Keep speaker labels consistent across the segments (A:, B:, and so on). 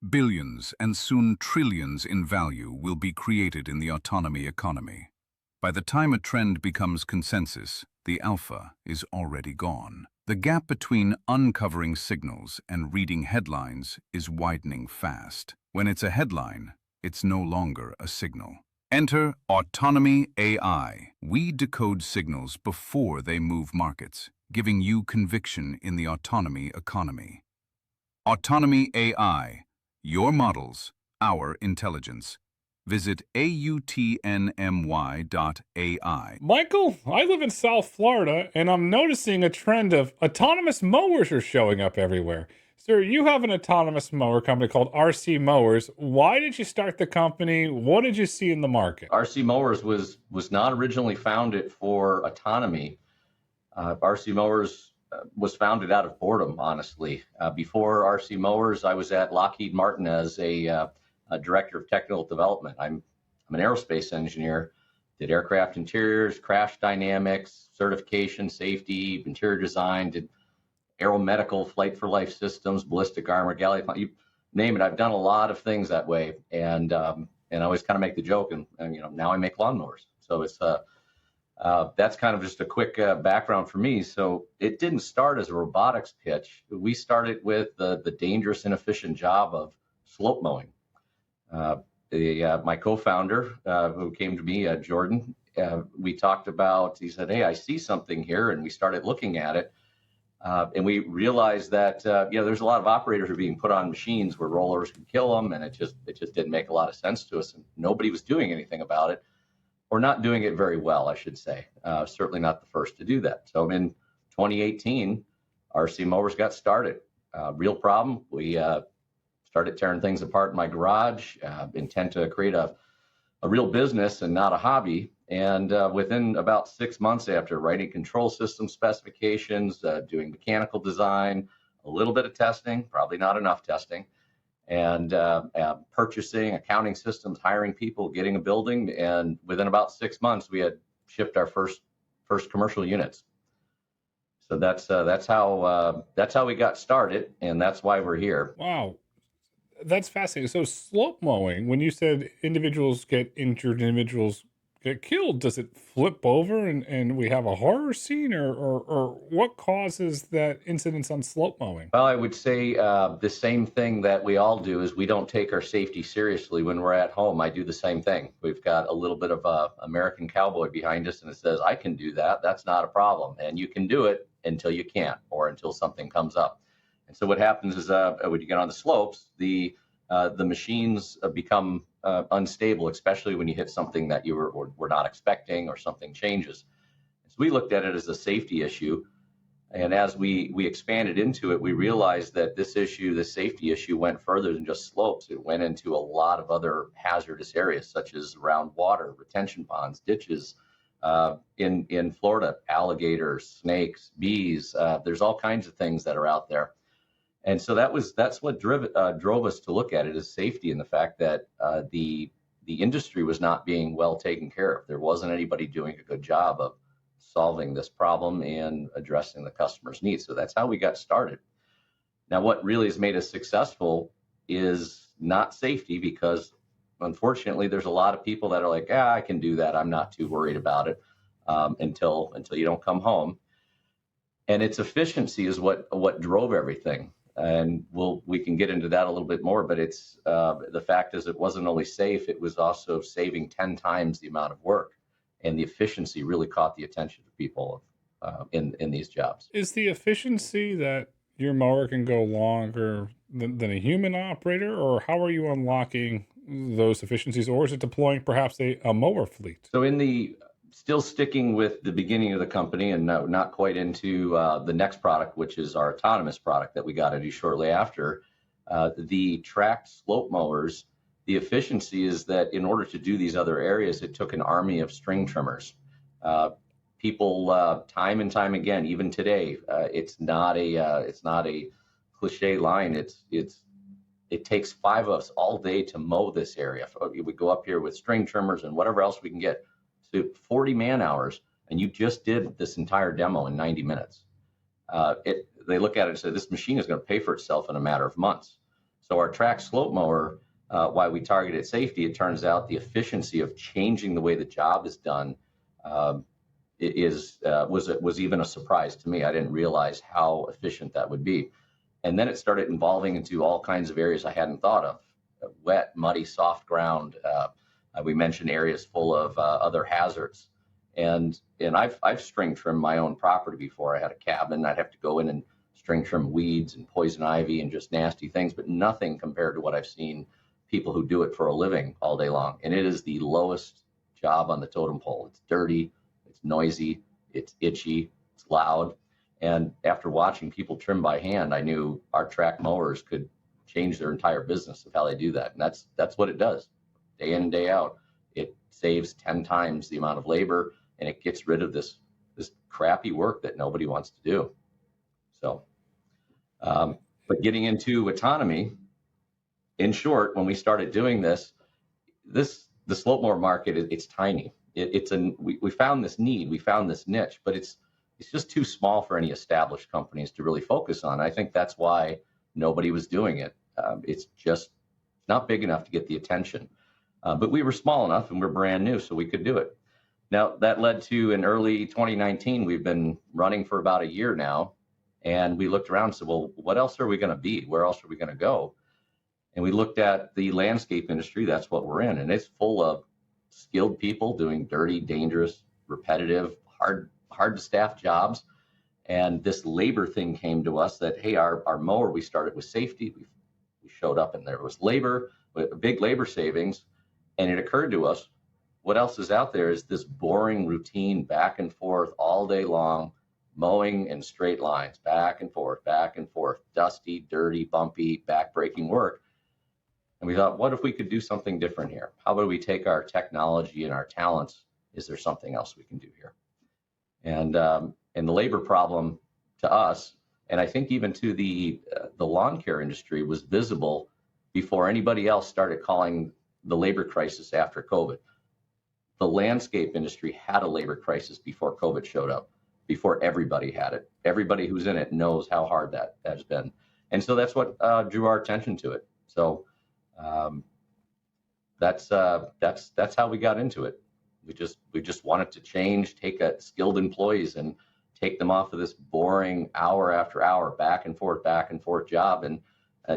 A: Billions and soon trillions in value will be created in the autonomy economy. By the time a trend becomes consensus, the alpha is already gone. The gap between uncovering signals and reading headlines is widening fast. When it's a headline, it's no longer a signal. Enter Autonomy AI. We decode signals before they move markets, giving you conviction in the autonomy economy. Autonomy AI. Your models, our intelligence. Visit AUTNMY.ai.
B: Michael, I live in South Florida, and I'm noticing a trend of autonomous mowers are showing up everywhere. Sir, you have an autonomous mower company called RC Mowers. Why did you start the company? What did you see in the market?
C: RC Mowers was not originally founded for autonomy. RC Mowers was founded out of boredom, honestly. Before RC Mowers, I was at Lockheed Martin as a director of technical development. I'm an aerospace engineer, did aircraft interiors, crash dynamics, certification, safety, interior design, did aeromedical, flight for life systems, ballistic armor, galley, you name it. I've done a lot of things that way, and I always kind of make the joke, and now I make lawnmowers. So it's that's kind of just a quick background for me. So it didn't start as a robotics pitch. We started with the dangerous, inefficient job of slope mowing. My co-founder, who came to me, Jordan, we talked about, he said, hey, I see something here. And we started looking at it. And we realized that, there's a lot of operators are being put on machines where rollers can kill them. And it just didn't make a lot of sense to us. And nobody was doing anything about it, or not doing it very well, I should say. Certainly not the first to do that. So in 2018, RC Mowers got started. Real problem. We started tearing things apart in my garage, intent to create a real business and not a hobby. And within about 6 months after writing control system specifications, doing mechanical design, a little bit of testing, probably not enough testing, and purchasing, accounting systems, hiring people, getting a building. And within about 6 months, we had shipped our first commercial units. So that's how we got started, and that's why we're here.
B: Wow. That's fascinating. So slope mowing, when you said individuals get injured, individuals get killed, does it flip over and we have a horror scene, or what causes that incidence on slope mowing?
C: Well, I would say the same thing that we all do is we don't take our safety seriously when we're at home. I do the same thing. We've got a little bit of a American cowboy behind us, and it says, I can do that. That's not a problem. And you can do it until you can't, or until something comes up. And so what happens is when you get on the slopes, the machines become unstable, especially when you hit something that you were not expecting, or something changes. So we looked at it as a safety issue. And as we expanded into it, we realized that this safety issue went further than just slopes. It went into a lot of other hazardous areas, such as around water, retention ponds, ditches, in Florida, alligators, snakes, bees. There's all kinds of things that are out there. And so that's what drove us to look at it as safety, and the fact that the industry was not being well taken care of. There wasn't anybody doing a good job of solving this problem and addressing the customer's needs. So that's how we got started. Now, what really has made us successful is not safety, because unfortunately, there's a lot of people that are like, I can do that. I'm not too worried about it, until you don't come home. And its efficiency is what drove everything. And we can get into that a little bit more, but it's the fact is it wasn't only safe, it was also saving 10 times the amount of work, and the efficiency really caught the attention of people in these jobs.
B: Is the efficiency that your mower can go longer than a human operator, or how are you unlocking those efficiencies, or is it deploying perhaps a mower fleet?
C: So still sticking with the beginning of the company, and not quite into the next product, which is our autonomous product that we got into shortly after, the tracked slope mowers. The efficiency is that in order to do these other areas, it took an army of string trimmers. People, time and time again, even today, it's not a cliche line. It takes 5 of us all day to mow this area. We go up here with string trimmers and whatever else we can get, to 40 man hours, and you just did this entire demo in 90 minutes. They look at it and say, this machine is going to pay for itself in a matter of months. So our track slope mower, why we targeted safety, it turns out the efficiency of changing the way the job is done was even a surprise to me. I didn't realize how efficient that would be. And then it started evolving into all kinds of areas I hadn't thought of: wet, muddy, soft ground. We mentioned areas full of other hazards. And I've string trimmed my own property before. I had a cabin. I'd have to go in and string trim weeds and poison ivy and just nasty things, but nothing compared to what I've seen people who do it for a living all day long. And it is the lowest job on the totem pole. It's dirty, it's noisy, it's itchy, it's loud. And after watching people trim by hand, I knew our track mowers could change their entire business of how they do that. And that's what it does. Day in and day out, it saves 10 times the amount of labor, and it gets rid of this crappy work that nobody wants to do. So, but getting into autonomy, in short, when we started doing the slope mower market, it's tiny. We found this need, we found this niche, but it's just too small for any established companies to really focus on. I think that's why nobody was doing it. It's just not big enough to get the attention. But we were small enough and we're brand new, so we could do it. Now, that led to, in early 2019, we've been running for about a year now, and we looked around and said, well, what else are we going to be? Where else are we going to go? And we looked at the landscape industry. That's what we're in, and it's full of skilled people doing dirty, dangerous, repetitive, hard to staff jobs. And this labor thing came to us that, hey, our mower, we started with safety. We showed up and there was labor, big labor savings. And it occurred to us, what else is out there is this boring routine, back and forth all day long, mowing in straight lines, back and forth, dusty, dirty, bumpy, back-breaking work. And we thought, what if we could do something different here? How about we take our technology and our talents? Is there something else we can do here? And the labor problem to us, and I think even to the lawn care industry, was visible before anybody else started calling the labor crisis after COVID. The landscape industry had a labor crisis before COVID showed up, before everybody had it. Everybody who's in it knows how hard that has been. And so that's what drew our attention to it. So that's how we got into it. We just wanted to change, take skilled employees and take them off of this boring hour after hour back and forth job and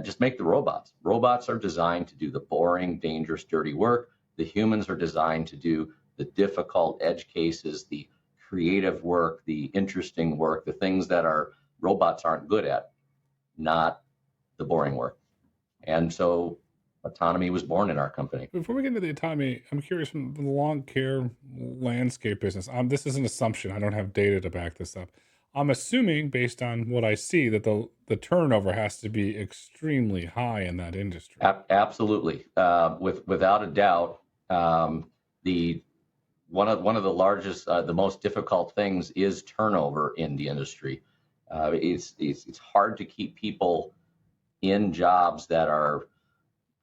C: just make the robots. Robots are designed to do the boring, dangerous, dirty work. The humans are designed to do the difficult edge cases, the creative work, the interesting work, the things that our robots aren't good at, not the boring work. And so autonomy was born in our company.
B: Before we get into the autonomy, I'm curious from the lawn care landscape business. This is an assumption. I don't have data to back this up. I'm assuming, based on what I see, that the turnover has to be extremely high in that industry.
C: Absolutely, without a doubt. One of the largest, the most difficult things is turnover in the industry. It's hard to keep people in jobs that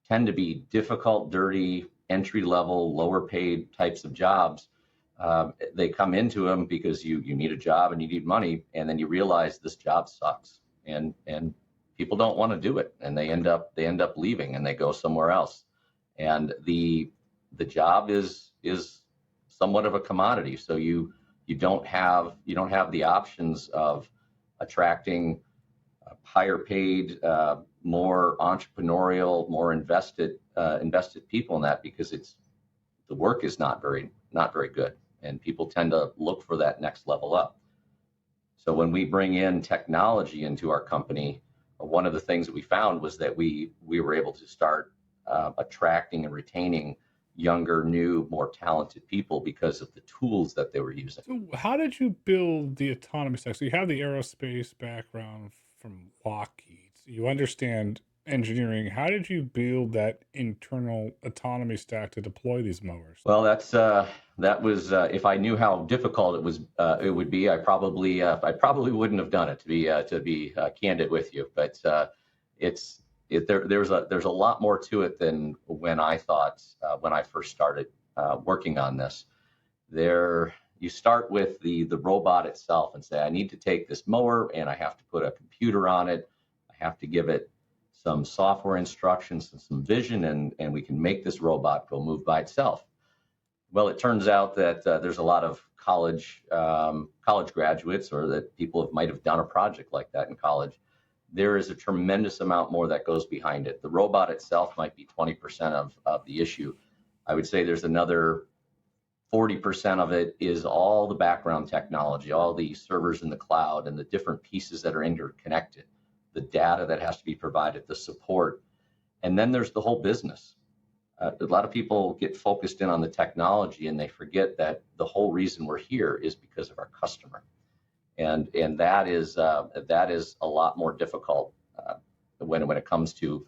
C: tend to be difficult, dirty, entry level, lower paid types of jobs. They come into them because you need a job and you need money, and then you realize this job sucks, and people don't want to do it, and they end up leaving and they go somewhere else. And the job is somewhat of a commodity, so you don't have the options of attracting higher paid, more entrepreneurial, more invested people in that, because the work is not very good, and people tend to look for that next level up. So when we bring in technology into our company, one of the things that we found was that we were able to start attracting and retaining younger, new, more talented people because of the tools that they were using.
B: So how did you build the autonomy stack? So you have the aerospace background from Lockheed. So you understand engineering. How did you build that internal autonomy stack to deploy these mowers?
C: Well, that was if I knew how difficult it would be, I probably wouldn't have done it, to be candid with you. But there's a lot more to it than when I thought when I first started working on this. You start with the robot itself and say, I need to take this mower and I have to put a computer on it. I have to give it some software instructions and some vision, and we can make this robot go move by itself. Well, it turns out that there's a lot of college graduates, or that people might have done a project like that in college. There is a tremendous amount more that goes behind it. The robot itself might be 20% of the issue. I would say there's another 40% of it is all the background technology, all the servers in the cloud and the different pieces that are interconnected, the data that has to be provided, the support. And then there's the whole business. A lot of people get focused in on the technology and they forget that the whole reason we're here is because of our customer. And that is a lot more difficult when it comes to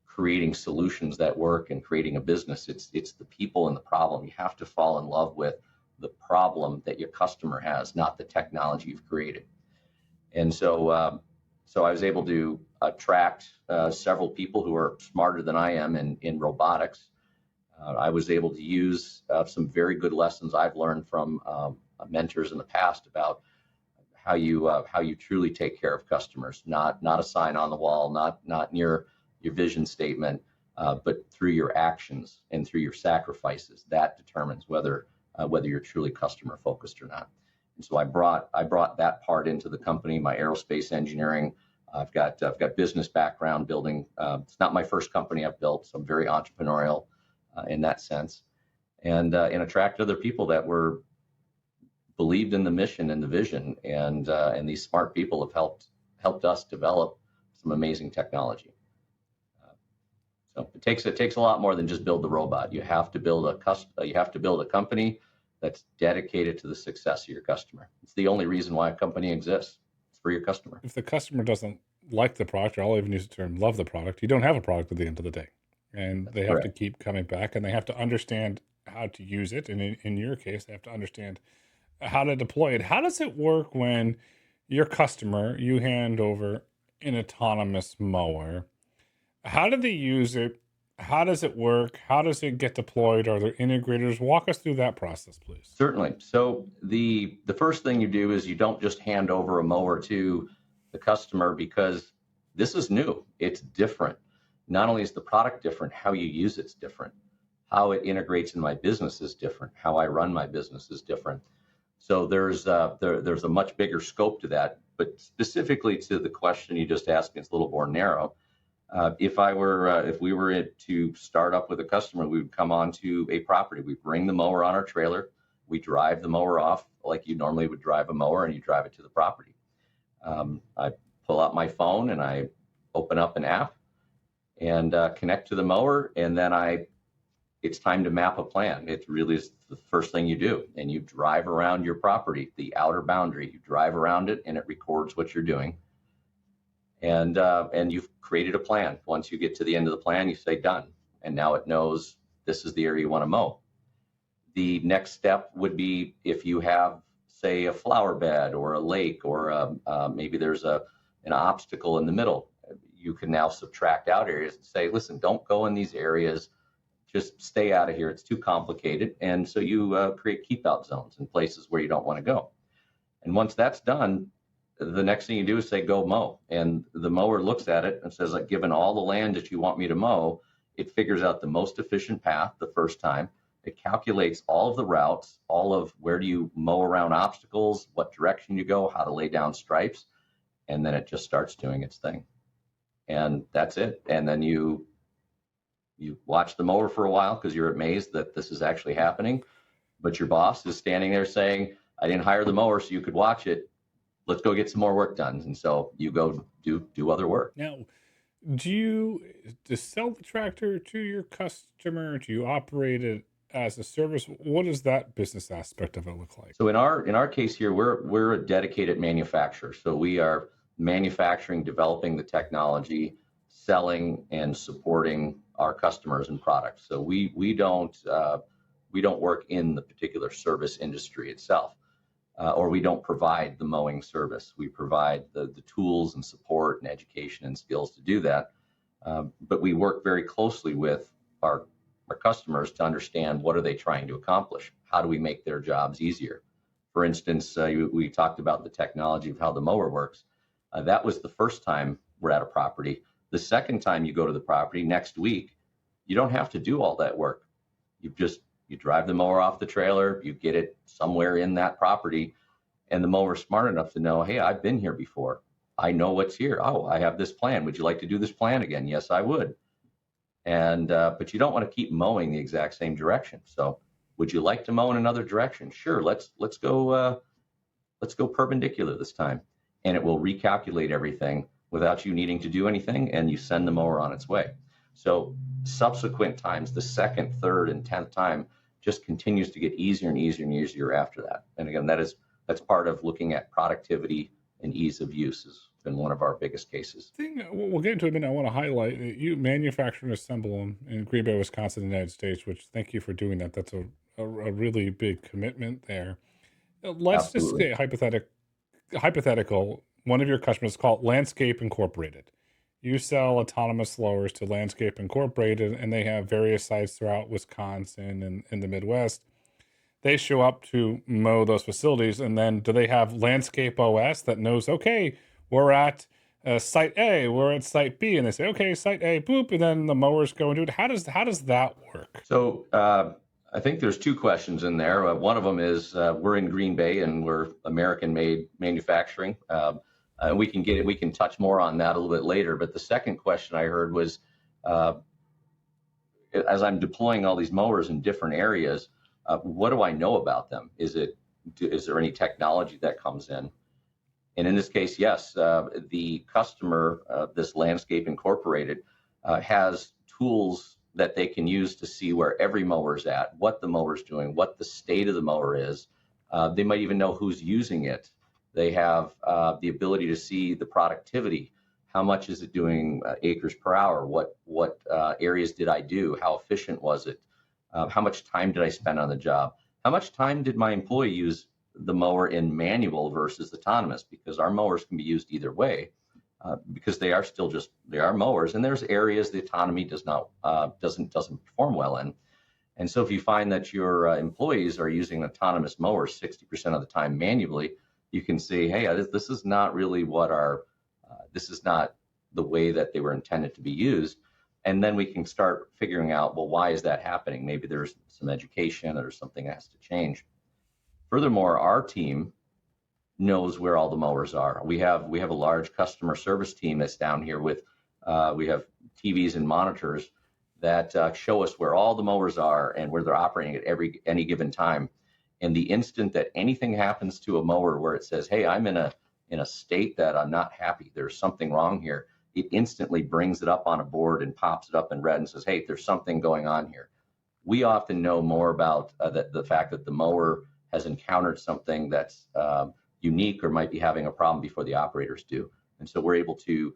C: creating solutions that work and creating a business. It's the people and the problem. You have to fall in love with the problem that your customer has, not the technology you've created. And so I was able to attract several people who are smarter than I am in robotics. I was able to use some very good lessons I've learned from mentors in the past about how you truly take care of customers, not a sign on the wall, not near your vision statement, but through your actions and through your sacrifices. That determines whether you're truly customer focused or not. And so I brought that part into the company. My aerospace engineering. I've got business background building. It's not my first company I've built, so I'm very entrepreneurial in that sense, and attract other people that believed in the mission and the vision, and these smart people have helped us develop some amazing technology. So it takes a lot more than just build the robot. You have to build a company that's dedicated to the success of your customer. It's the only reason why a company exists. It's for your customer.
B: If the customer doesn't like the product, or I'll even use the term love the product, you don't have a product at the end of the day. And they have to keep coming back, and they have to understand how to use it. And in your case, they have to understand how to deploy it. How does it work when your customer, you hand over an autonomous mower? How do they use it? How does it work? How does it get deployed? Are there integrators? Walk us through that process, please.
C: Certainly. So the first thing you do is you don't just hand over a mower to the customer, because this is new. It's different. Not only is the product different, how you use it's different. How it integrates in my business is different. How I run my business is different. So there's a much bigger scope to that. But specifically to the question you just asked me, it's a little more narrow. If we were to start up with a customer, we would come onto a property. We bring the mower on our trailer. We drive the mower off like you normally would drive a mower, and you drive it to the property. I pull out my phone and I open up an app and connect to the mower, and then it's time to map a plan. It really is the first thing you do, and you drive around your property, the outer boundary. You drive around it, and it records what you're doing, and you've created a plan. Once you get to the end of the plan, you say done, and now it knows this is the area you want to mow. The next step would be if you have, say, a flower bed or a lake, or maybe there's an obstacle in the middle. You can now subtract out areas and say, listen, don't go in these areas. Just stay out of here. It's too complicated. And so you create keep out zones in places where you don't want to go. And once that's done, the next thing you do is say, go mow. And the mower looks at it and says, like, given all the land that you want me to mow, it figures out the most efficient path the first time. It calculates all of the routes, all of where do you mow around obstacles, what direction you go, how to lay down stripes. And then it just starts doing its thing. And that's it. And then you watch the mower for a while because you're amazed that this is actually happening. But your boss is standing there saying, I didn't hire the mower so you could watch it. Let's go get some more work done. And so you go do other work.
B: Now, do you sell the tractor to your customer? Do you operate it as a service? What does that business aspect of it look like?
C: So in our case here, we're a dedicated manufacturer. So we are manufacturing, developing the technology, selling and supporting our customers and products. So we don't work in the particular service industry itself, or we don't provide the mowing service. We provide the tools and support and education and skills to do that. But we work very closely with our customers to understand what are they trying to accomplish. How do we make their jobs easier? For instance, we talked about the technology of how the mower works. That was the first time we're at a property. The second time you go to the property next week, you don't have to do all that work. You drive the mower off the trailer, you get it somewhere in that property, and the mower's smart enough to know, hey, I've been here before. I know what's here. Oh, I have this plan. Would you like to do this plan again? Yes, I would. And but you don't want to keep mowing the exact same direction. So would you like to mow in another direction? Sure, let's go perpendicular this time. And it will recalculate everything without you needing to do anything, and you send the mower on its way. So subsequent times, the second, third, and 10th time, just continues to get easier and easier and easier after that. And again, that's part of looking at productivity and ease of use has been one of our biggest cases.
B: We'll get into it in a minute. I want to highlight that you manufacture and assemble them in Green Bay, Wisconsin, the United States, which thank you for doing that. That's a really big commitment there. Let's
C: Absolutely.
B: just say hypothetical, one of your customers is called Landscape Incorporated. You sell autonomous mowers to Landscape Incorporated, and they have various sites throughout Wisconsin and in the Midwest. They show up to mow those facilities, and then do they have Landscape OS that knows, okay, we're at site A, we're at site B, and they say, okay, site A, boop, and then the mowers go into it. How does that work?
C: So I think there's two questions in there. One of them is we're in Green Bay and we're American-made manufacturing. We can touch more on that a little bit later. But the second question I heard was, as I'm deploying all these mowers in different areas, what do I know about them? Is there any technology that comes in? And in this case, yes, the customer, this Landscape Incorporated, has tools that they can use to see where every mower's at, what the mower's doing, what the state of the mower is. They might even know who's using it. They have the ability to see the productivity. How much is it doing acres per hour? What areas did I do? How efficient was it? How much time did I spend on the job? How much time did my employee use the mower in manual versus autonomous? Because our mowers can be used either way, because they are mowers, and there's areas the autonomy doesn't perform well in. And so if you find that your employees are using an autonomous mower 60% of the time manually, you can say, hey, this is not really this is not the way that they were intended to be used. And then we can start figuring out, well, why is that happening? Maybe there's some education or something that has to change. Furthermore, our team knows where all the mowers are. We have a large customer service team that's down here with, we have TVs and monitors that show us where all the mowers are and where they're operating at any given time. And the instant that anything happens to a mower where it says, hey, I'm in a state that I'm not happy, there's something wrong here, it instantly brings it up on a board and pops it up in red and says, hey, there's something going on here. We often know more about the fact that the mower has encountered something that's unique or might be having a problem before the operators do. And so we're able to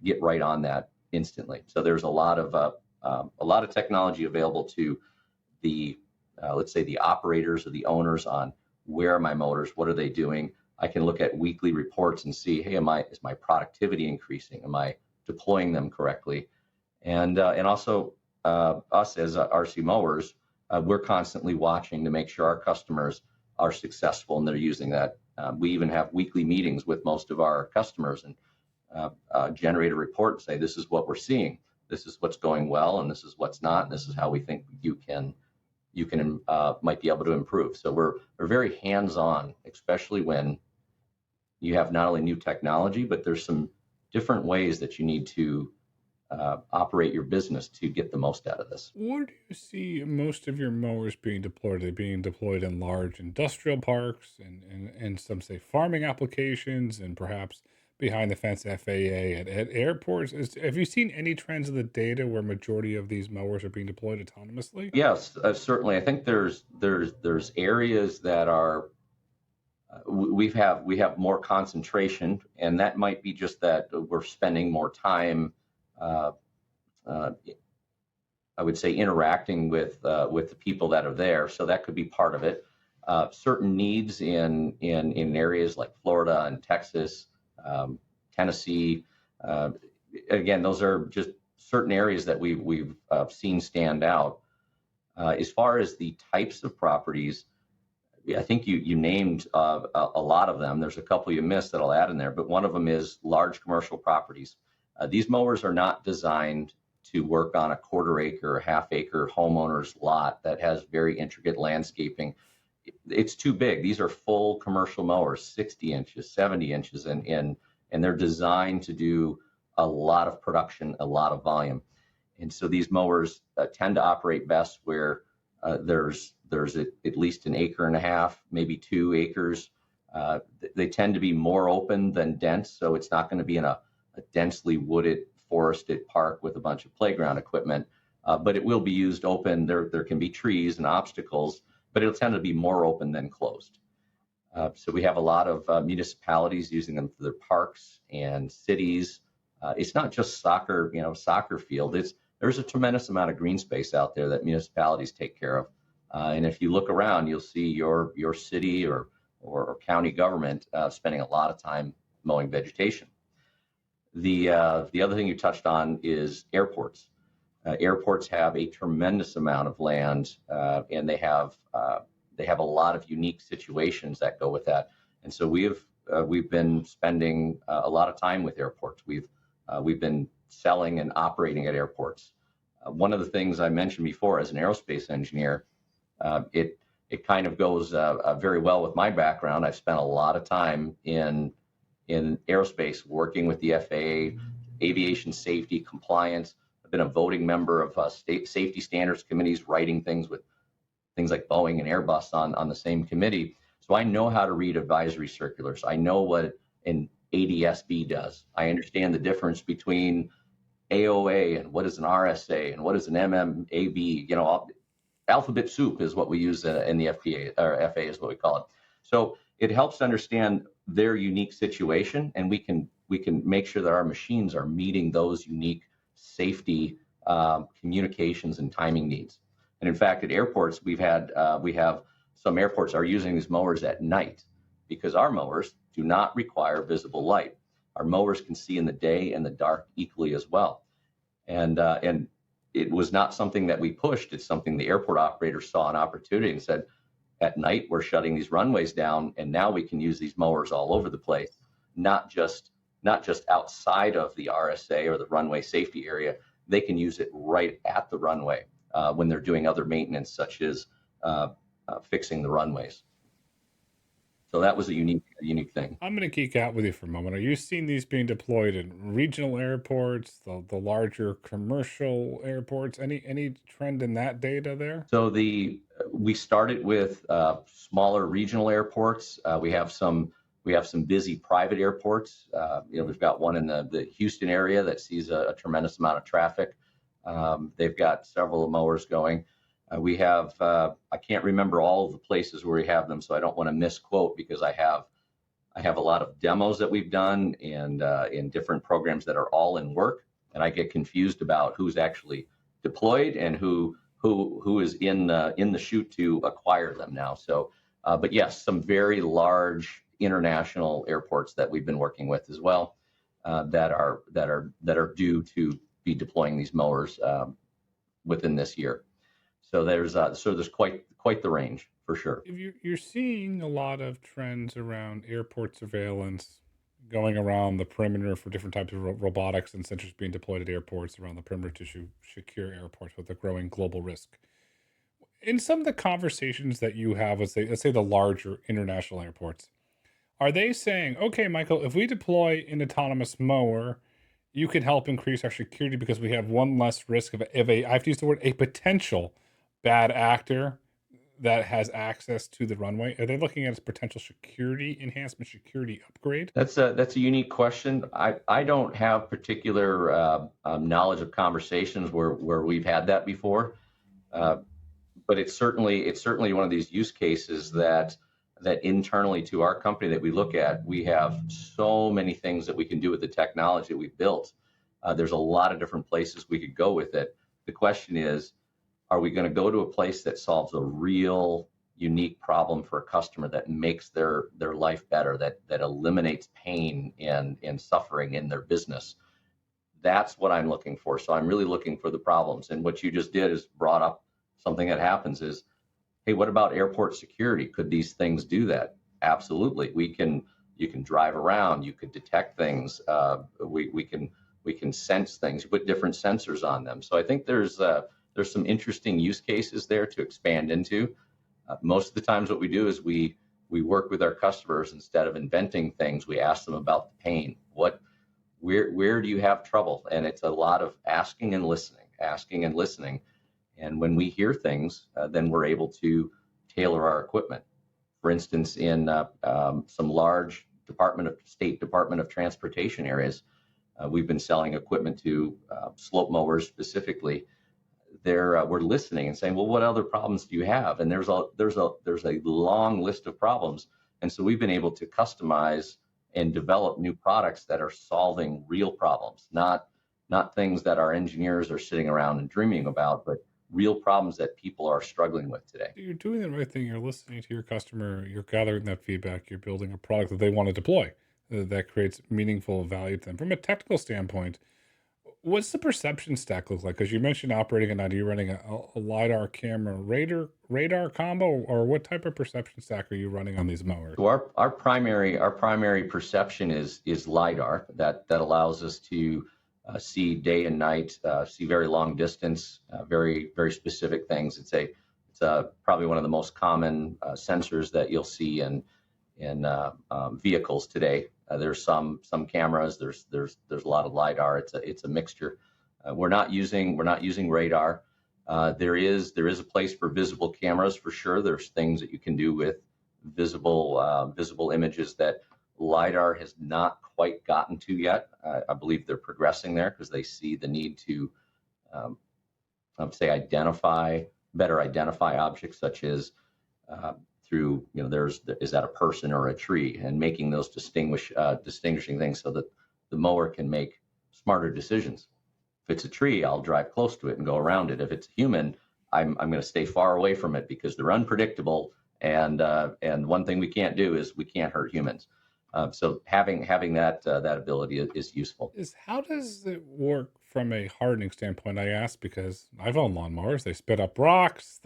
C: get right on that instantly. So there's a lot of technology available to the, let's say, the operators or the owners on where are my motors, what are they doing? I can look at weekly reports and see, hey, is my productivity increasing? Am I deploying them correctly? And also us as RC Mowers, we're constantly watching to make sure our customers are successful and they're using that. We even have weekly meetings with most of our customers and generate a report and say, this is what we're seeing, this is what's going well, and this is what's not, and this is how we think you might be able to improve. So we're very hands-on, especially when you have not only new technology, but there's some different ways that you need to operate your business to get the most out of this.
B: Where do you see most of your mowers being deployed? Are they being deployed in large industrial parks and some, say, farming applications, and perhaps behind the fence FAA at airports? Have you seen any trends in the data where majority of these mowers are being deployed autonomously?
C: Yes, certainly. I think there's areas that are we have more concentration, and that might be just that we're spending more time, I would say, interacting with the people that are there. So that could be part of it. Certain needs in areas like Florida and Texas, Tennessee. Again, those are just certain areas that we've seen stand out. As far as the types of properties, I think you named a lot of them. There's a couple you missed that I'll add in there, but one of them is large commercial properties. These mowers are not designed to work on a quarter acre or half acre homeowner's lot that has very intricate landscaping. It's too big. These are full commercial mowers, 60 inches, 70 inches, and they're designed to do a lot of production, a lot of volume. And so these mowers tend to operate best where there's at least an acre and a half, maybe 2 acres. They tend to be more open than dense, so it's not going to be in a densely wooded, forested park with a bunch of playground equipment, but it will be used open. There can be trees and obstacles, but it'll tend to be more open than closed. So we have a lot of municipalities using them for their parks and cities. It's not just soccer field. There's a tremendous amount of green space out there that municipalities take care of. And if you look around, you'll see your city or county government spending a lot of time mowing vegetation. The other thing you touched on is airports. Airports have a tremendous amount of land, and they have a lot of unique situations that go with that. And so we've been spending a lot of time with airports. We've been selling and operating at airports. One of the things I mentioned before, as an aerospace engineer, it kind of goes very well with my background. I've spent a lot of time in aerospace, working with the FAA, aviation safety, compliance. I've been a voting member of state safety standards committees, writing things with things like Boeing and Airbus on the same committee. So I know how to read advisory circulars. I know what an ADSB does. I understand the difference between AOA and what is an RSA and what is an MMAB. Alphabet soup is what we use in the FAA, or FAA is what we call it. So it helps understand their unique situation, and we can make sure that our machines are meeting those unique safety communications and timing needs. And in fact, at airports, we have some airports are using these mowers at night because our mowers do not require visible light. Our mowers can see in the day and the dark equally as well. And it was not something that we pushed. It's something the airport operators saw an opportunity and said, at night, we're shutting these runways down, and now we can use these mowers all over the place, not just outside of the RSA or the runway safety area. They can use it right at the runway when they're doing other maintenance, such as fixing the runways. So that was a unique thing.
B: I'm going to geek out with you for a moment. Are you seeing these being deployed in regional airports, the larger commercial airports? Any trend in that data there?
C: So we started with smaller regional airports. We have some busy private airports. We've got one in the Houston area that sees a tremendous amount of traffic. They've got several mowers going. We have, I can't remember all of the places where we have them, so I don't want to misquote, because I have a lot of demos that we've done and in different programs that are all in work, and I get confused about who's actually deployed and who is in the chute to acquire them now. So, but yes, some very large international airports that we've been working with as well, that are due to be deploying these mowers within this year. So there's quite the range for sure.
B: You're seeing a lot of trends around airport surveillance going around the perimeter for different types of robotics and sensors being deployed at airports around the perimeter to secure airports with a growing global risk. In some of the conversations that you have with, let's say the larger international airports, are they saying, okay, Michael, if we deploy an autonomous mower, you can help increase our security because we have one less risk of I have to use the word, a potential bad actor that has access to the runway? Are they looking at it as potential security enhancement, security upgrade?
C: That's a unique question. I don't have particular knowledge of conversations where we've had that before, but it's certainly one of these use cases that internally to our company that we look at. We have so many things that we can do with the technology that we've built. There's a lot of different places we could go with it. The question is, are we going to go to a place that solves a real unique problem for a customer that makes their life better, that eliminates pain and suffering in their business? That's what I'm looking for. So I'm really looking for the problems. And what you just did is brought up something that happens is, hey, what about airport security? Could these things do that? Absolutely. You can drive around, you could detect things. We can we can sense things, put different sensors on them. So I think there's some interesting use cases there to expand into. Most of the times what we do is we work with our customers. Instead of inventing things, we ask them about the pain. Where do you have trouble? And it's a lot of asking and listening. And when we hear things, then we're able to tailor our equipment. For instance, in some large state Department of Transportation areas, we've been selling equipment to slope mowers specifically. We're listening and saying, well, what other problems do you have? And there's a long list of problems. And so we've been able to customize and develop new products that are solving real problems, not things that our engineers are sitting around and dreaming about, but real problems that people are struggling with today.
B: You're doing the right thing. You're listening to your customer. You're gathering that feedback. You're building a product that they want to deploy that creates meaningful value to them. From a technical standpoint, what's the perception stack look like? Because you mentioned operating at night. Are you running a LiDAR camera radar combo, or what type of perception stack are you running on these mowers?
C: So our primary perception is LiDAR that allows us to see day and night, see very long distance, very specific things. It's probably one of the most common sensors that you'll see in vehicles today. There's some cameras. There's a lot of LiDAR. It's a mixture. We're not using radar. There is a place for visible cameras for sure. There's things that you can do with visible images that LiDAR has not quite gotten to yet. I believe they're progressing there because they see the need to, I would say, better identify objects such as through, is that a person or a tree, and making those distinguishing things so that the mower can make smarter decisions. If it's a tree, I'll drive close to it and go around it. If it's a human, I'm going to stay far away from it because they're unpredictable. And one thing we can't do is we can't hurt humans. So having that ability is useful.
B: How does it work from a hardening standpoint? I ask because I've owned lawnmowers. They spit up rocks.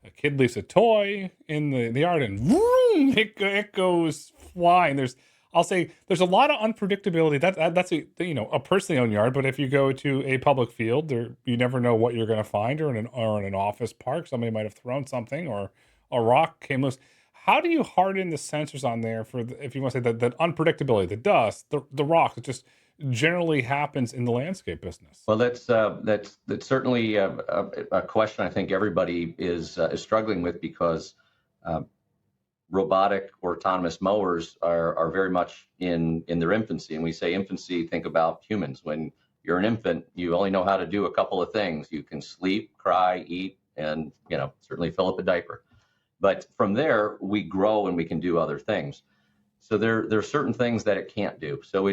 B: A kid leaves a toy in the yard and vroom, it goes flying. I'll say there's a lot of unpredictability. That's a personally owned yard, but if you go to a public field, you never know what you're going to find, or in an office park, somebody might have thrown something, or a rock came loose. How do you harden the sensors on there if you want to say that unpredictability, the dust, the rocks, it just generally happens in the landscape business?
C: Well, that's certainly a question I think everybody is struggling with, because robotic or autonomous mowers are very much in their infancy. And we say infancy, think about humans. When you're an infant, you only know how to do a couple of things. You can sleep, cry, eat, and certainly fill up a diaper. But from there, we grow and we can do other things. So there are certain things that it can't do. So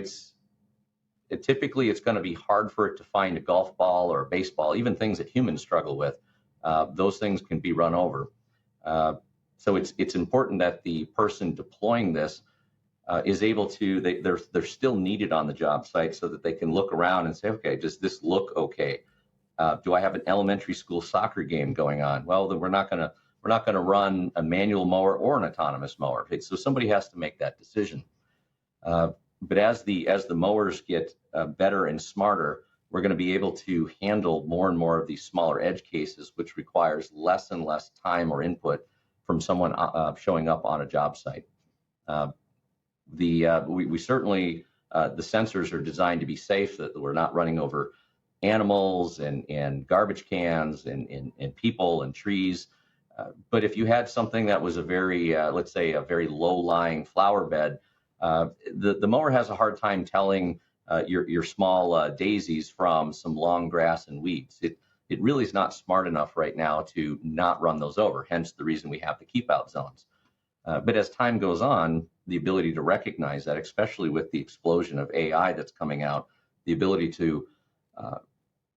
C: typically it's going to be hard for it to find a golf ball or a baseball, even things that humans struggle with. Those things can be run over. So it's important that the person deploying this is able to, they're still needed on the job site so that they can look around and say, okay, does this look okay? Do I have an elementary school soccer game going on? Well, then we're not going to run a manual mower or an autonomous mower. So somebody has to make that decision. But as the mowers get better and smarter, we're going to be able to handle more and more of these smaller edge cases, which requires less and less time or input from someone showing up on a job site. We certainly, the sensors are designed to be safe, that we're not running over animals and garbage cans and people and trees. But if you had something that was let's say a very low-lying flower bed, the mower has a hard time telling your small daisies from some long grass and weeds. It really is not smart enough right now to not run those over, hence the reason we have the keep out zones. But as time goes on, the ability to recognize that, especially with the explosion of AI that's coming out, the ability to,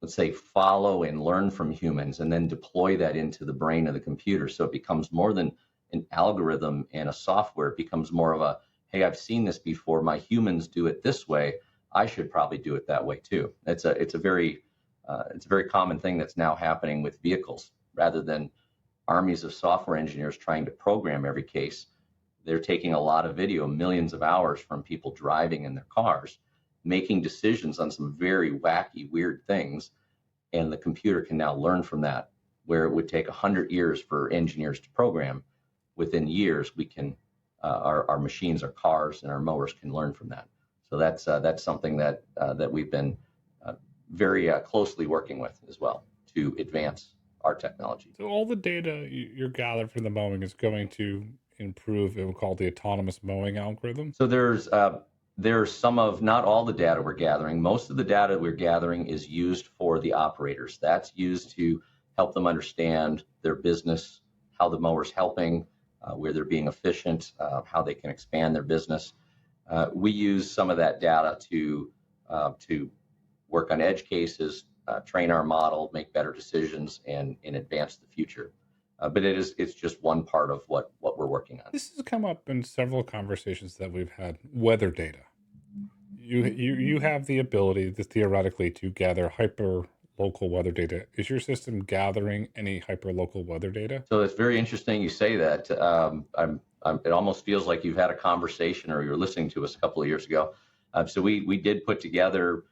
C: let's say, follow and learn from humans and then deploy that into the brain of the computer. So it becomes more than an algorithm and a software. It becomes more of a, hey, I've seen this before. My humans do it this way. I should probably do it that way too. It's a very common thing that's now happening with vehicles. Rather than armies of software engineers trying to program every case, they're taking a lot of video, millions of hours from people driving in their cars, making decisions on some very wacky, weird things, and the computer can now learn from that. Where it would take 100 years for engineers to program, within years we can, our machines, our cars, and our mowers can learn from that. So that's something that we've been very closely working with as well to advance our technology.
B: So all the data you're gathered from the mowing is going to improve, it will call the autonomous mowing algorithm.
C: So there's some of, not all the data we're gathering. Most of the data we're gathering is used for the operators. That's used to help them understand their business, how the mower's helping, where they're being efficient, how they can expand their business. We use some of that data to work on edge cases, train our model, make better decisions, and advance the future. But it's just one part of what we're working on.
B: This has come up in several conversations that we've had. Weather data. You have the ability, theoretically, to gather hyper local weather data. Is your system gathering any hyper local weather data?
C: So it's very interesting you say that. It almost feels like you've had a conversation or you're listening to us a couple of years ago. So we did put together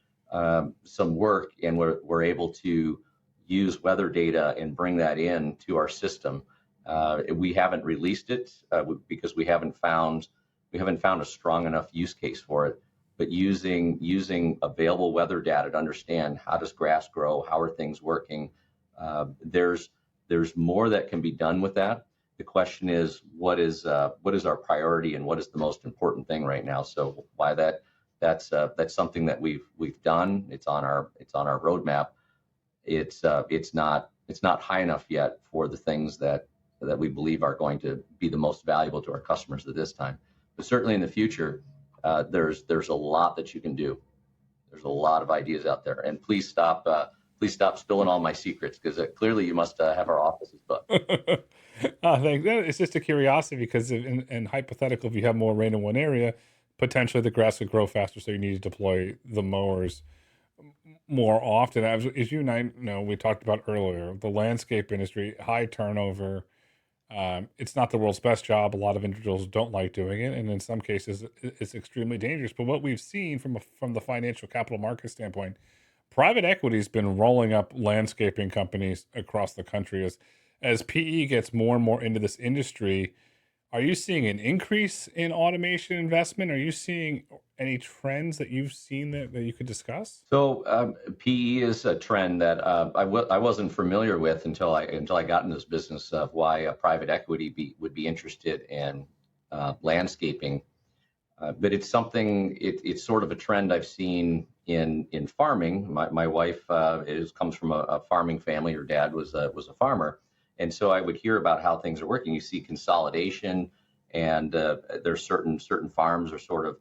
C: some work, and we're able to use weather data and bring that in to our system. We haven't released it because we haven't found a strong enough use case for it. But using available weather data to understand how does grass grow, how are things working, there's more that can be done with that. The question is, what is our priority and what is the most important thing right now? So why that's something that we've done. It's on our roadmap. It's not high enough yet for the things that we believe are going to be the most valuable to our customers at this time. But certainly in the future, there's a lot that you can do. There's a lot of ideas out there, and please stop spilling all my secrets, because clearly you must have our offices booked.
B: Thanks. It's just a curiosity, because in hypothetical, if you have more rain in one area, potentially the grass would grow faster, so you need to deploy the mowers more often. As you and I know, we talked about earlier, the landscape industry, high turnover. It's not the world's best job. A lot of individuals don't like doing it, and in some cases, it's extremely dangerous. But what we've seen from the financial capital market standpoint, private equity has been rolling up landscaping companies across the country. As PE gets more and more into this industry, are you seeing an increase in automation investment? Are you seeing any trends that you've seen that you could discuss?
C: So PE is a trend that I wasn't familiar with until I got in this business of why private equity would be interested in landscaping. But it's something. It's sort of a trend I've seen in farming. My wife comes from a farming family. Her dad was a farmer, and so I would hear about how things are working. You see consolidation, and there's certain farms are sort of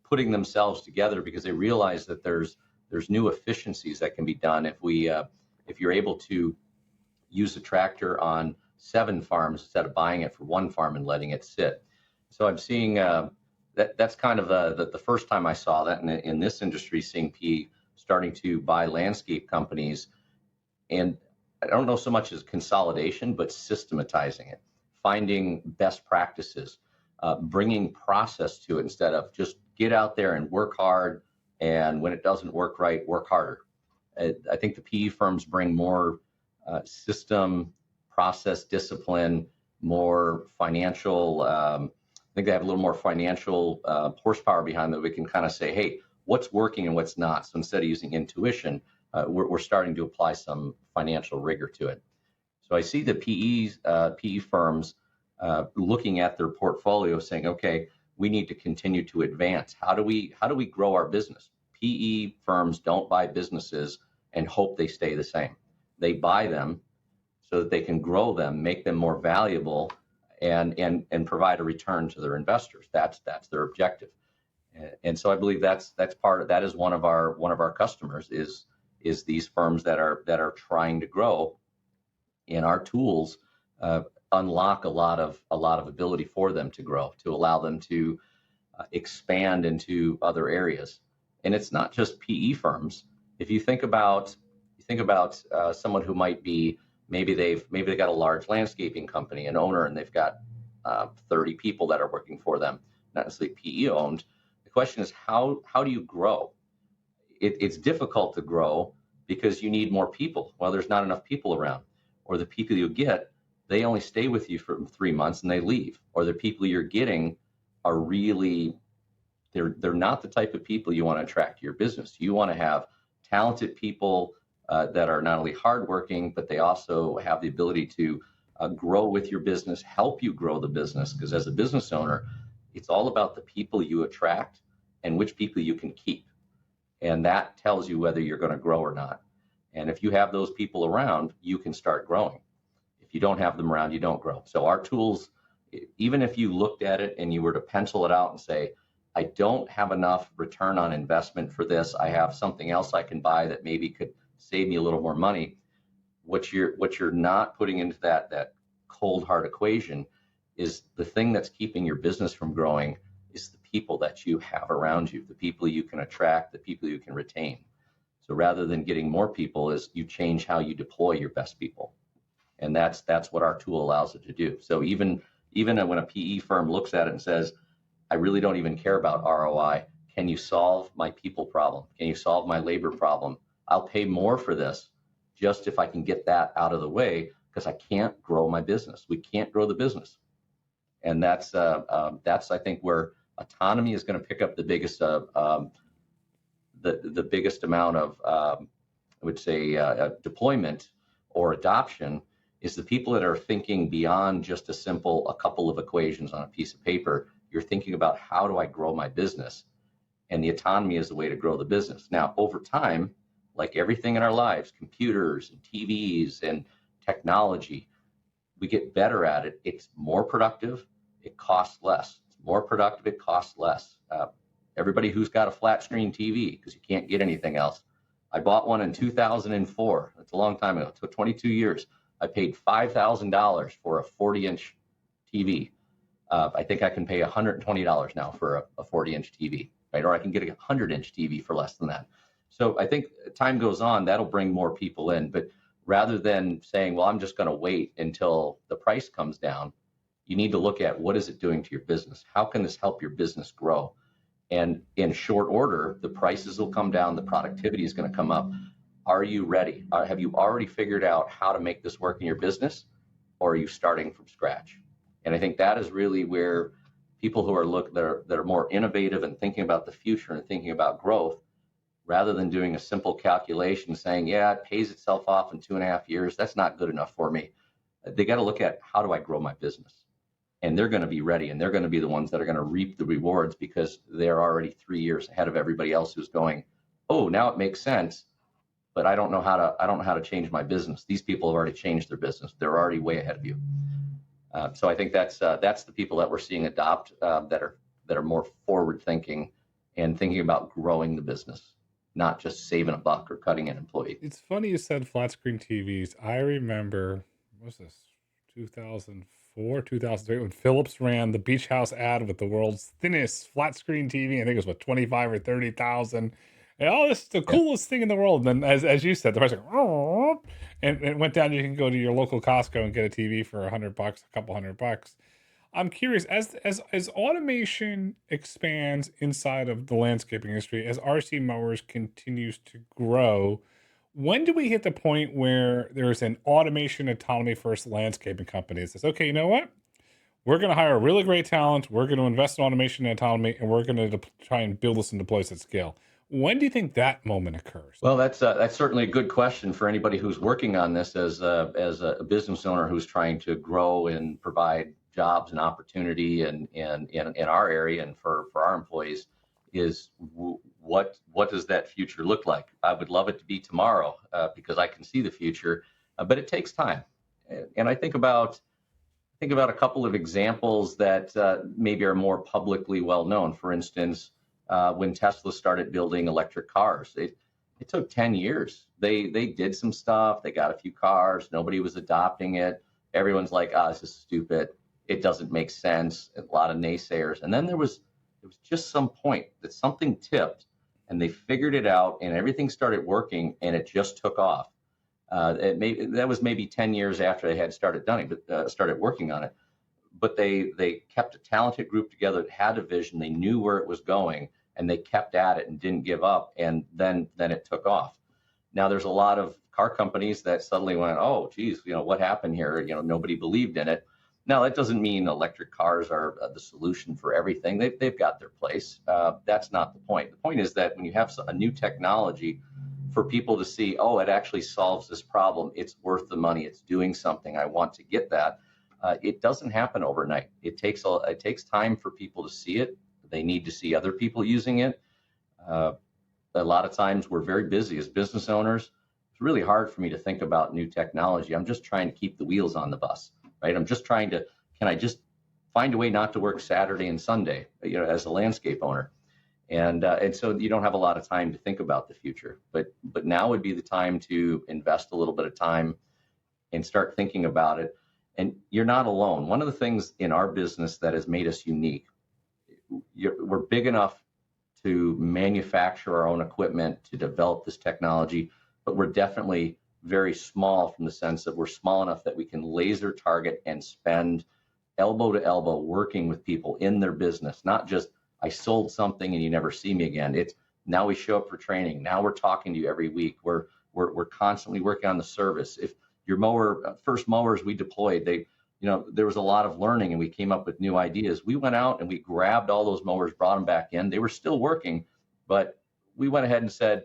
C: putting themselves together because they realize that there's new efficiencies that can be done if you're able to use a tractor on 7 farms instead of buying it for 1 farm and letting it sit. So I'm seeing that's kind of the first time I saw that in this industry, seeing PE starting to buy landscape companies, and I don't know so much as consolidation, but systematizing it, finding best practices, bringing process to it instead of just get out there and work hard, and when it doesn't work right, work harder. I think the PE firms bring more system, process, discipline, more financial. I think they have a little more financial horsepower behind that. We can kind of say, hey, what's working and what's not. So instead of using intuition, we're starting to apply some financial rigor to it. So I see the PE firms looking at their portfolio, saying, okay, we need to continue to advance. How do we grow our business? PE firms don't buy businesses and hope they stay the same. They buy them so that they can grow them, make them more valuable, and provide a return to their investors. That's their objective. And so I believe that is one of our customers is these firms that are trying to grow, and our tools unlock a lot of ability for them to grow, to allow them to expand into other areas. And it's not just PE firms. If you think about someone who might be, maybe they've got a large landscaping company, an owner, and they've got 30 people that are working for them, not necessarily PE owned. The question is, how do you grow? it's difficult to grow because you need more people. Well, there's not enough people around, or the people you get, they only stay with you for 3 months and they leave, or the people you're getting are really, they're not the type of people you want to attract to your business. You want to have talented people that are not only hardworking, but they also have the ability to grow with your business, help you grow the business. Because as a business owner, it's all about the people you attract and which people you can keep. And that tells you whether you're going to grow or not. And if you have those people around, you can start growing. If you don't have them around, you don't grow. So our tools, even if you looked at it and you were to pencil it out and say, I don't have enough return on investment for this, I have something else I can buy that maybe could save me a little more money. What you're not putting into that cold hard equation is the thing that's keeping your business from growing is the people that you have around you, the people you can attract, the people you can retain. So rather than getting more people, is you change how you deploy your best people. And that's what our tool allows it to do. So even when a PE firm looks at it and says, I really don't even care about ROI, can you solve my people problem? Can you solve my labor problem? I'll pay more for this just if I can get that out of the way, because I can't grow my business. We can't grow the business. And that's I think where autonomy is going to pick up the biggest the biggest amount of I would say deployment or adoption is the people that are thinking beyond just a couple of equations on a piece of paper. You're thinking about, how do I grow my business? And the autonomy is the way to grow the business. Now, over time, like everything in our lives, computers and TVs and technology, we get better at it. It's more productive. It costs less. It's more productive. It costs less. Everybody who's got a flat screen TV, because you can't get anything else. I bought one in 2004. That's a long time ago. It took 22 years. I paid $5,000 for a 40-inch TV. I think I can pay $120 now for a 40-inch TV, right? Or I can get a 100-inch TV for less than that. So I think time goes on, that'll bring more people in. But rather than saying, well, I'm just going to wait until the price comes down, you need to look at, what is it doing to your business? How can this help your business grow? And in short order, the prices will come down, the productivity is going to come up. Are you ready? Have you already figured out how to make this work in your business, or are you starting from scratch? And I think that is really where people who are that are more innovative and thinking about the future and thinking about growth, rather than doing a simple calculation saying, yeah, it pays itself off in 2.5 years, that's not good enough for me. They got to look at, how do I grow my business? And they're going to be ready, and they're going to be the ones that are going to reap the rewards, because they're already 3 years ahead of everybody else who's going, oh, now it makes sense, but I don't know how to change my business. These people have already changed their business. They're already way ahead of you. So I think that's the people that we're seeing adopt that are more forward thinking and thinking about growing the business, not just saving a buck or cutting an employee.
B: It's funny you said flat screen TVs. I remember, what was this, 2004, 2003, when Philips ran the Beach House ad with the world's thinnest flat screen TV. I think it was 25 or 30,000. And oh, this is the coolest thing in the world. And then, as you said, the price like, oh, and it went down. You can go to your local Costco and get a TV for $100, a couple $100. I'm curious, as automation expands inside of the landscaping industry, as RC Mowers continues to grow, when do we hit the point where there's an automation autonomy-first landscaping company that says, okay, you know what? We're going to hire a really great talent. We're going to invest in automation and autonomy, and we're going to try and build this and deploy this at scale. When do you think that moment occurs?
C: Well, that's certainly a good question for anybody who's working on this as a business owner who's trying to grow and provide jobs and opportunity in our area and for our employees. Is what does that future look like? I would love it to be tomorrow because I can see the future, but it takes time. And I think about a couple of examples that maybe are more publicly well known. For instance, when Tesla started building electric cars, it took 10 years. They did some stuff. They got a few cars. Nobody was adopting it. Everyone's like, this is stupid. It doesn't make sense. A lot of naysayers. And then there was just some point that something tipped, and they figured it out, and everything started working, and it just took off. That was maybe 10 years after they had started working on it. But they kept a talented group together that had a vision. They knew where it was going, and they kept at it and didn't give up, and then it took off. Now there's a lot of car companies that suddenly went, oh geez, what happened here? Nobody believed in it. Now that doesn't mean electric cars are the solution for everything. They've got their place. That's not the point. The point is that when you have a new technology, for people to see, oh, it actually solves this problem, it's worth the money, it's doing something, I want to get that. It doesn't happen overnight. It takes time for people to see it. They need to see other people using it. A lot of times we're very busy as business owners. It's really hard for me to think about new technology. I'm just trying to keep the wheels on the bus, right? I'm just trying to, can I just find a way not to work Saturday and Sunday, as a landscape owner? And so you don't have a lot of time to think about the future. But now would be the time to invest a little bit of time and start thinking about it. And you're not alone. One of the things in our business that has made us unique, we're big enough to manufacture our own equipment, to develop this technology, but we're definitely very small from the sense that we're small enough that we can laser target and spend elbow to elbow working with people in their business, not just I sold something and you never see me again. It's now we show up for training. Now we're talking to you every week. We're constantly working on the service. If your mower, first mowers we deployed, there was a lot of learning and we came up with new ideas. We went out and we grabbed all those mowers, brought them back in. They were still working, but we went ahead and said,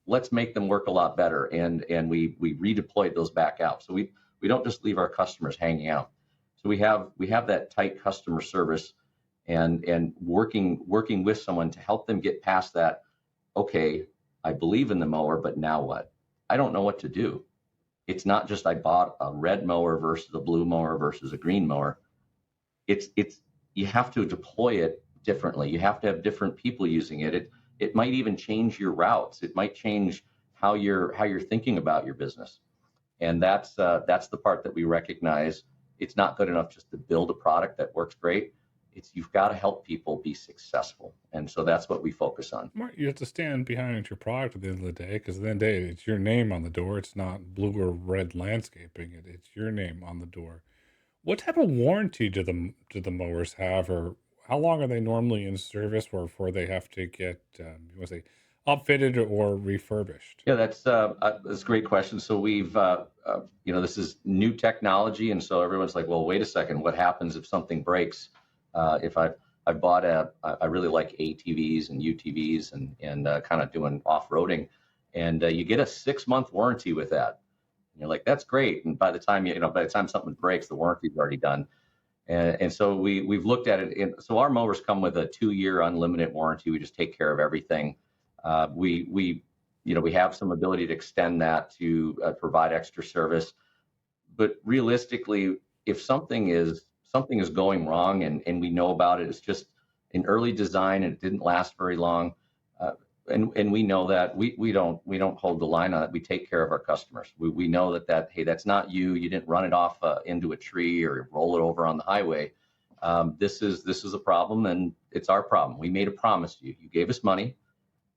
C: let's make them work a lot better. And we redeployed those back out. So we don't just leave our customers hanging out. So we have that tight customer service and working with someone to help them get past that. Okay, I believe in the mower, but now what? I don't know what to do. It's not just I bought a red mower versus a blue mower versus a green mower. It's you have to deploy it differently. You have to have different people using it. It might even change your routes. It might change how you're thinking about your business. And that's the part that we recognize. It's not good enough just to build a product that works great. You've got to help people be successful. And so that's what we focus on.
B: You have to stand behind your product at the end of the day, because at the end of the day, it's your name on the door. It's not blue or red landscaping. It's your name on the door. What type of warranty do the mowers have, or how long are they normally in service before they have to get upfitted or refurbished?
C: Yeah, that's a great question. So we've this is new technology, and so everyone's like, well, wait a second, what happens if something breaks? If I bought I really like ATVs and UTVs and kind of doing off-roading, and you get a 6-month warranty with that. And you're like, that's great. And by the time something breaks, the warranty's already done. And so we've looked at it. And so our mowers come with a 2-year unlimited warranty. We just take care of everything. We have some ability to extend that to provide extra service. But realistically, if something is going wrong and we know about it, it's just an early design and it didn't last very long. And we know that we don't hold the line on it. We take care of our customers. We know that hey, that's not you. You didn't run it off into a tree or roll it over on the highway. This is a problem, and it's our problem. We made a promise to you. You gave us money.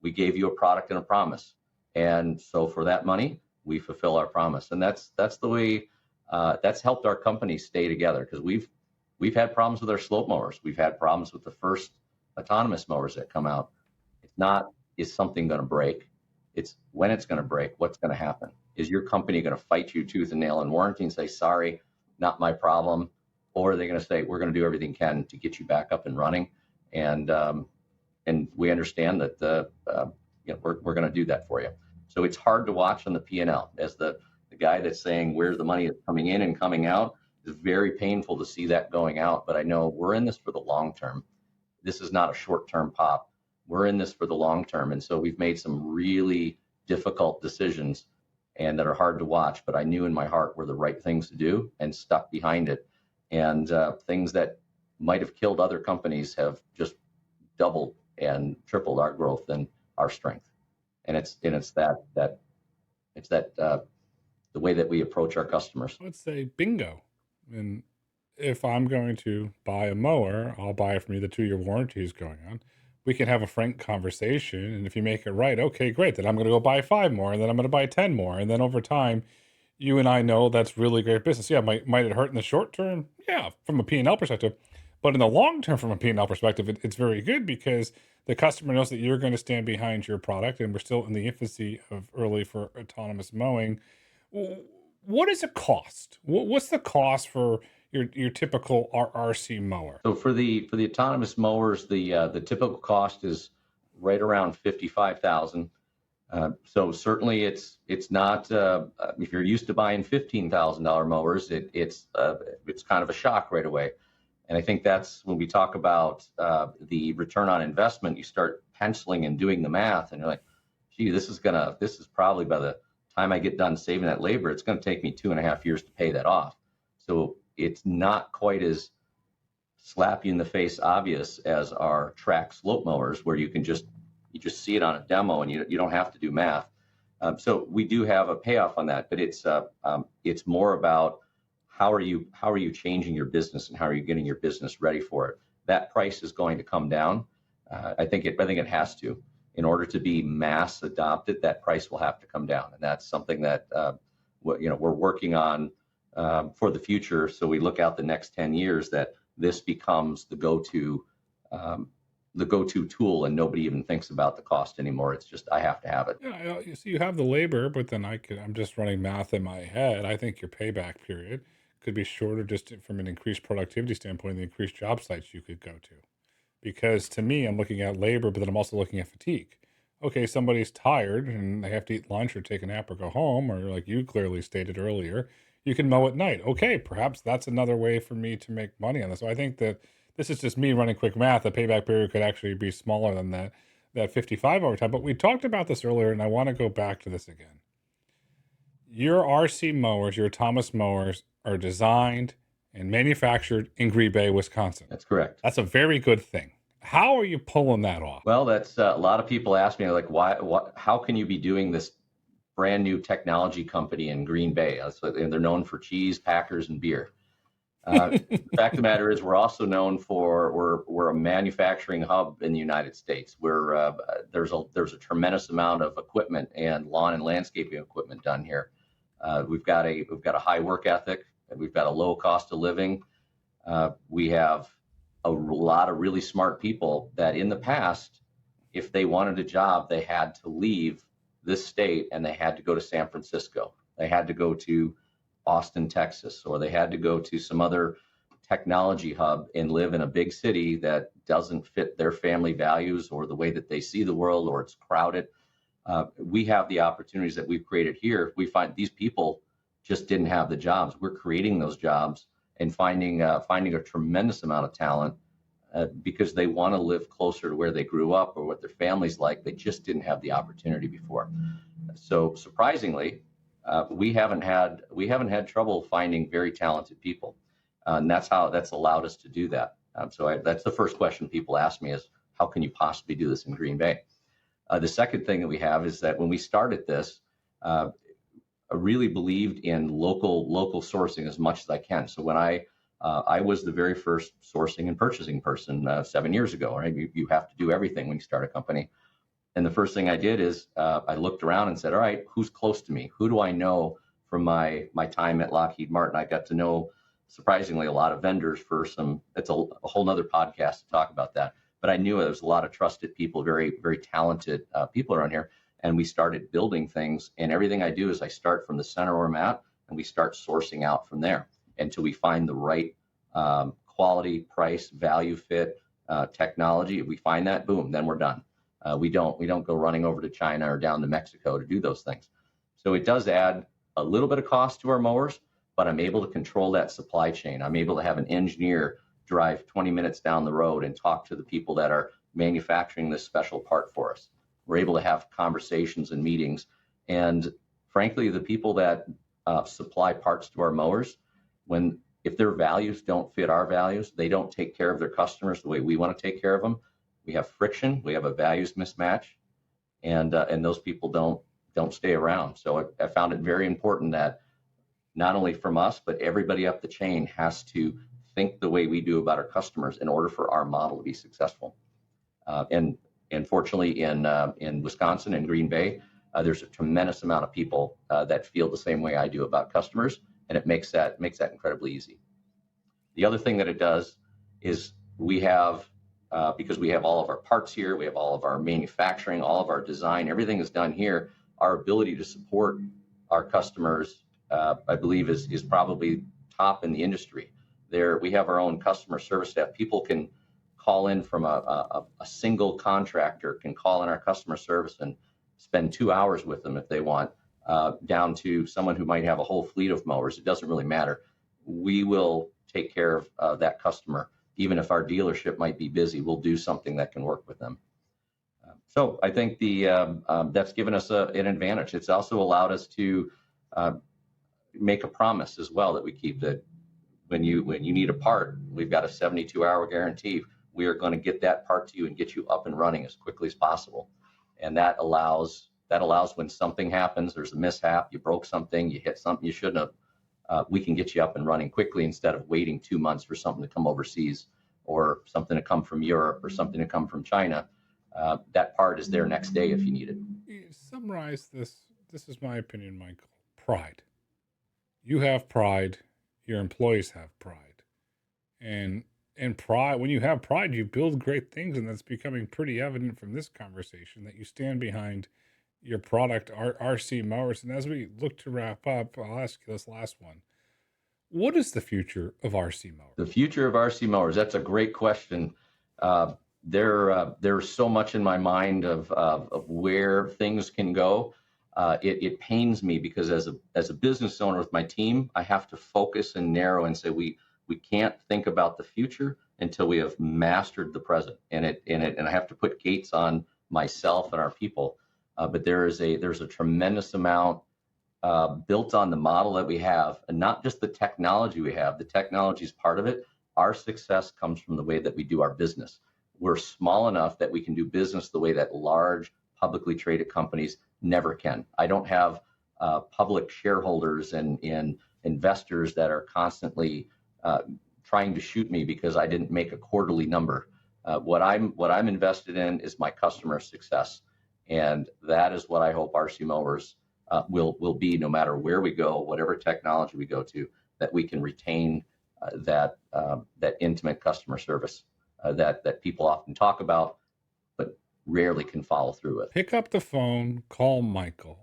C: We gave you a product and a promise. And so for that money, we fulfill our promise. And that's the way that's helped our company stay together, because we've had problems with our slope mowers. We've had problems with the first autonomous mowers that come out. It's not, is something going to break? It's when it's going to break, what's going to happen? Is your company going to fight you tooth and nail in warranty and say, sorry, not my problem? Or are they going to say, we're going to do everything we can to get you back up and running? And we understand that we're going to do that for you. So it's hard to watch on the P&L as the guy that's saying where the money is coming in and coming out. It's very painful to see that going out, but I know we're in this for the long term. This is not a short-term pop. We're in this for the long term. And so we've made some really difficult decisions and that are hard to watch, but I knew in my heart were the right things to do and stuck behind it. And things that might have killed other companies have just doubled and tripled our growth and our strength. And it's the way that we approach our customers.
B: I would say bingo. And if I'm going to buy a mower, I'll buy it from you. The 2-year warranty is going on. We can have a frank conversation. And if you make it right, okay, great. Then I'm going to go buy 5 more, and then I'm going to buy 10 more. And then over time, you and I know that's really great business. Yeah, might it hurt in the short term? Yeah, from a P&L perspective. But in the long term, from a P&L perspective, it's very good because the customer knows that you're going to stand behind your product, and we're still in the infancy of early for autonomous mowing. What is it cost? What's the cost for your typical RC mower?
C: So for the autonomous mowers, the typical cost is right around 55,000. So certainly it's not if you're used to buying $15,000 mowers, it's kind of a shock right away. And I think that's when we talk about the return on investment, you start penciling and doing the math, and you're like, gee, this is probably by the time I get done saving that labor, it's going to take me 2.5 years to pay that off. So it's not quite as slap you in the face obvious as our track slope mowers, where you just see it on a demo and you don't have to do math. So we do have a payoff on that, but it's more about how are you changing your business and how are you getting your business ready for it. That price is going to come down. I think it has to. In order to be mass adopted, that price will have to come down, and that's something that we're working on for the future. So we look out the next 10 years that this becomes the go-to tool, and nobody even thinks about the cost anymore. It's just, I have to have it.
B: Yeah, so you have the labor, but then I'm just running math in my head. I think your payback period could be shorter just from an increased productivity standpoint, the increased job sites you could go to. Because to me, I'm looking at labor, but then I'm also looking at fatigue. Okay, somebody's tired and they have to eat lunch or take a nap or go home, or like you clearly stated earlier, you can mow at night. Okay, perhaps that's another way for me to make money on this. So I think that this is just me running quick math. The payback period could actually be smaller than that 55 over time. But we talked about this earlier, and I want to go back to this again. Your RC mowers, your Thomas mowers, are designed and manufactured in Green Bay, Wisconsin.
C: That's correct.
B: That's a very good thing. How are you pulling that off?
C: Well, that's a lot of people ask me, like, how can you be doing this brand new technology company in Green Bay? And they're known for cheese, Packers, and beer. The fact of the matter is, we're also known for we're a manufacturing hub in the United States. There's a tremendous amount of equipment and lawn and landscaping equipment done here. We've got a high work ethic, and we've got a low cost of living. We have a lot of really smart people that in the past, if they wanted a job, they had to leave this state and they had to go to San Francisco. They had to go to Austin, Texas, or they had to go to some other technology hub and live in a big city that doesn't fit their family values or the way that they see the world, or it's crowded. We have the opportunities that we've created here. We find these people just didn't have the jobs. We're creating those jobs and finding a tremendous amount of talent because they want to live closer to where they grew up or what their family's like. They just didn't have the opportunity before. So surprisingly, we haven't had trouble finding very talented people, and that's allowed us to do that. So that's the first question people ask me is, how can you possibly do this in Green Bay? The second thing that we have is that when we started this, I really believed in local sourcing as much as I can. So when I was the very first sourcing and purchasing person 7 years ago, right? You have to do everything when you start a company. And the first thing I did is I looked around and said, all right, who's close to me? Who do I know from my time at Lockheed Martin? I got to know, surprisingly, a lot of vendors for it's a whole nother podcast to talk about that. But I knew there was a lot of trusted people, very, very talented people around here. And we started building things. And everything I do is I start from the center where I'm at, and we start sourcing out from there until we find the right quality, price, value, fit, technology. If we find that, boom, then we're done. We don't go running over to China or down to Mexico to do those things. So it does add a little bit of cost to our mowers, but I'm able to control that supply chain. I'm able to have an engineer drive 20 minutes down the road and talk to the people that are manufacturing this special part for us. We're able to have conversations and meetings. And frankly, the people that supply parts to our mowers, if their values don't fit our values, they don't take care of their customers the way we want to take care of them. We have friction. We have a values mismatch, and those people don't stay around. So I found it very important that not only from us, but everybody up the chain has to think the way we do about our customers in order for our model to be successful. And fortunately, in Wisconsin and Green Bay, there's a tremendous amount of people that feel the same way I do about customers, and it makes that incredibly easy. The other thing that it does is we have, because we have all of our parts here, we have all of our manufacturing, all of our design, everything is done here. Our ability to support our customers, I believe, is probably top in the industry. We have our own customer service staff. People can call in from a single contractor, can call in our customer service and spend 2 hours with them if they want, down to someone who might have a whole fleet of mowers. It doesn't really matter. We will take care of that customer. Even if our dealership might be busy, we'll do something that can work with them. So I think that's given us an advantage. It's also allowed us to make a promise as well that we keep, that when you need a part, we've got a 72-hour guarantee. We are going to get that part to you and get you up and running as quickly as possible. And that allows when something happens, there's a mishap, you broke something, you hit something you shouldn't have, we can get you up and running quickly instead of waiting 2 months for something to come overseas or something to come from Europe or something to come from China. That part is there next day if you need it.
B: Summarize this. This is my opinion, Michael. Pride. You have pride. Your employees have pride. And pride, when you have pride, you build great things. And that's becoming pretty evident from this conversation, that you stand behind your product, RC Mowers. And as we look to wrap up, I'll ask you this last one. What is the future of RC Mowers?
C: The future of RC Mowers, that's a great question. There's so much in my mind of where things can go. It pains me because as a business owner with my team, I have to focus and narrow and say we can't think about the future until we have mastered the present. And I have to put gates on myself and our people. But there's a tremendous amount built on the model that we have, and not just the technology we have. The technology is part of it. Our success comes from the way that we do our business. We're small enough that we can do business the way that large publicly traded companies never can. I don't have public shareholders and investors that are constantly trying to shoot me because I didn't make a quarterly number. What I'm invested in is my customer success, and that is what I hope RC Mowers will be, no matter where we go, whatever technology we go to, that we can retain that intimate customer service that people often talk about, but rarely can follow through with.
B: Pick up the phone, call Michael.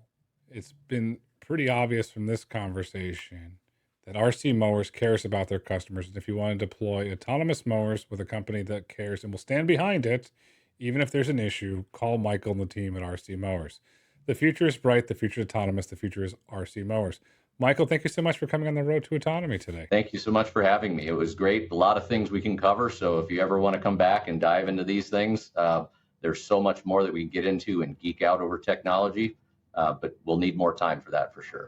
B: It's been pretty obvious from this conversation that RC Mowers cares about their customers. And if you want to deploy autonomous mowers with a company that cares and will stand behind it, even if there's an issue, call Michael and the team at RC Mowers. The future is bright. The future is autonomous. The future is RC Mowers. Michael, thank you so much for coming on the road to autonomy today.
C: Thank you so much for having me. It was great. A lot of things we can cover. So if you ever want to come back and dive into these things, there's so much more that we can get into and geek out over technology, but we'll need more time for that for sure.